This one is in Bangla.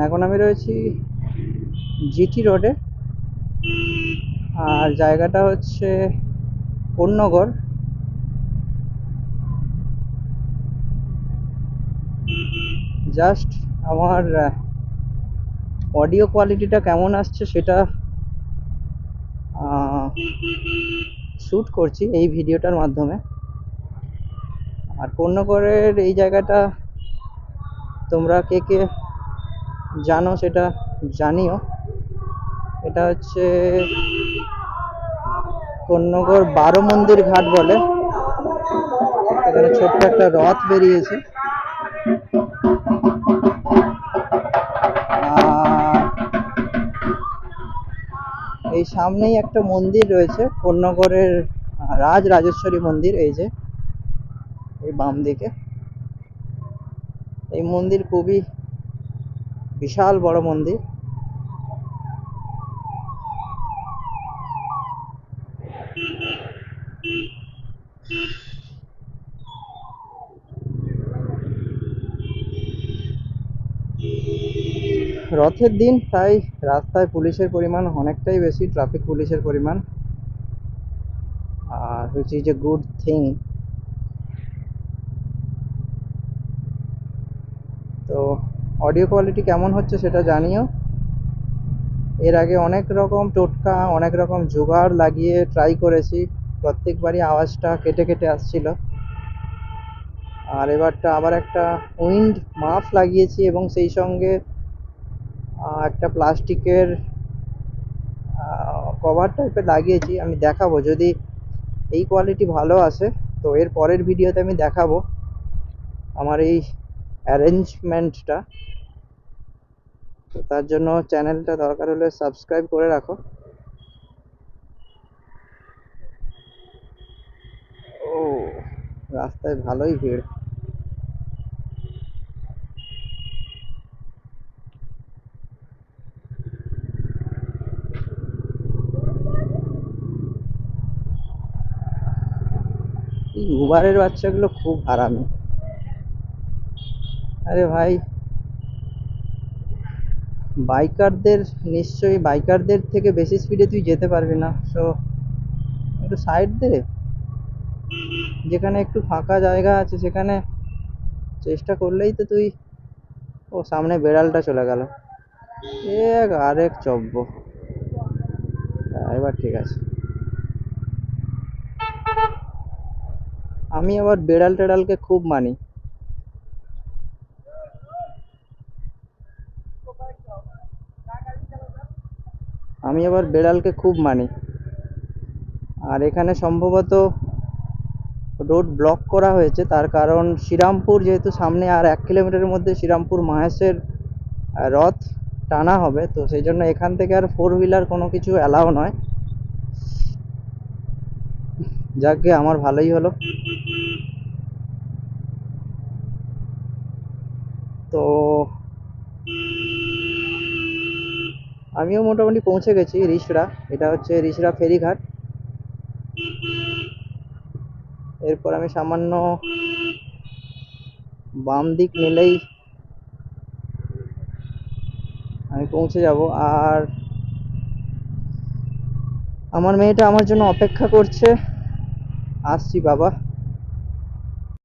এখন আমি রয়েছি জিটি রোডে, আর জায়গাটা হচ্ছে কোন্নগর। জাস্ট আমার অডিও কোয়ালিটিটা কেমন আসছে সেটা শ্যুট করছি এই ভিডিওটার মাধ্যমে। আর কোন্নগরের এই জায়গাটা তোমরা কে কে জানো সেটা জানিও। এটা হচ্ছে কোন্নগর 12 মন্দির ঘাট বলে। এখানে ছোট্ট একটা রথ বেরিয়েছে। এই সামনেই একটা মন্দির রয়েছে কোন্নগরের রাজরাজেশ্বরী মন্দির, এই যে এই বাম দিকে। এই মন্দির খুবই বিশাল বড় মন্দির। রথের দিন তাই রাস্তায় পুলিশের পরিমাণ অনেকটাই বেশি, ট্রাফিক পুলিশের পরিমাণ, আর which is a good thing. তো অডিও কোয়ালিটি কেমন হচ্ছে সেটা জানিও। এর আগে অনেক রকম টোটকা, অনেক রকম জোগাড় লাগিয়ে ট্রাই করেছি, প্রত্যেকবারই আওয়াজটা কেটে কেটে আসছিল। আর এবারটা আবার একটা উইন্ড মাফ লাগিয়েছি এবং সেই সঙ্গে একটা প্লাস্টিকের কভার টাইপের লাগিয়েছি। আমি দেখাবো যদি এই কোয়ালিটি ভালো আসে তো এর পরের ভিডিওতে আমি দেখাবো আমার এই অ্যারেঞ্জমেন্টটা। তো তার জন্য চ্যানেলটা দরকার হলে সাবস্ক্রাইব করে রাখো। ও, রাস্তায় ভালোই ভিড়। এই উবারের বাচ্চাগুলো খুব আরামে। আরে ভাই, বাইকারদের নিশ্চয়ই বাইকারদের থেকে বেশি স্পিডে তুই যেতে পারবি না, সো একটু সাইড দে। যেখানে একটু ফাঁকা জায়গা আছে সেখানে চেষ্টা করলেই তো তুই। ও, সামনে বেড়ালটা চলে গেল। এক আরেক চব্য। এবার ঠিক আছে। আমি আবার বেড়াল টেড়ালকে খুব মানি। আমি আবার বেড়ালকে খুব মানি। আর এখানে সম্ভবত রোড ব্লক করা হয়েছে, তার কারণ শ্রীরামপুর যেহেতু সামনে, আর 1 কিলোমিটারের মধ্যে শ্রীরামপুর মাহেশের রথ টানা হবে, তো সেই জন্য এখান থেকে আর 4 হুইলার কোনো কিছু অ্যালাউ নয়। যাকে আমার ভালোই হলো। তো আমিও মোটামুটি পৌঁছে গেছি রিষড়া। এটা হচ্ছে রিষড়া ফেরিঘাট। এরপর আমি সামান্য বাম দিক নিলেই আমি পৌঁছে যাব। আর আমার মেয়েটা আমার জন্য অপেক্ষা করছে। আসছি বাবা।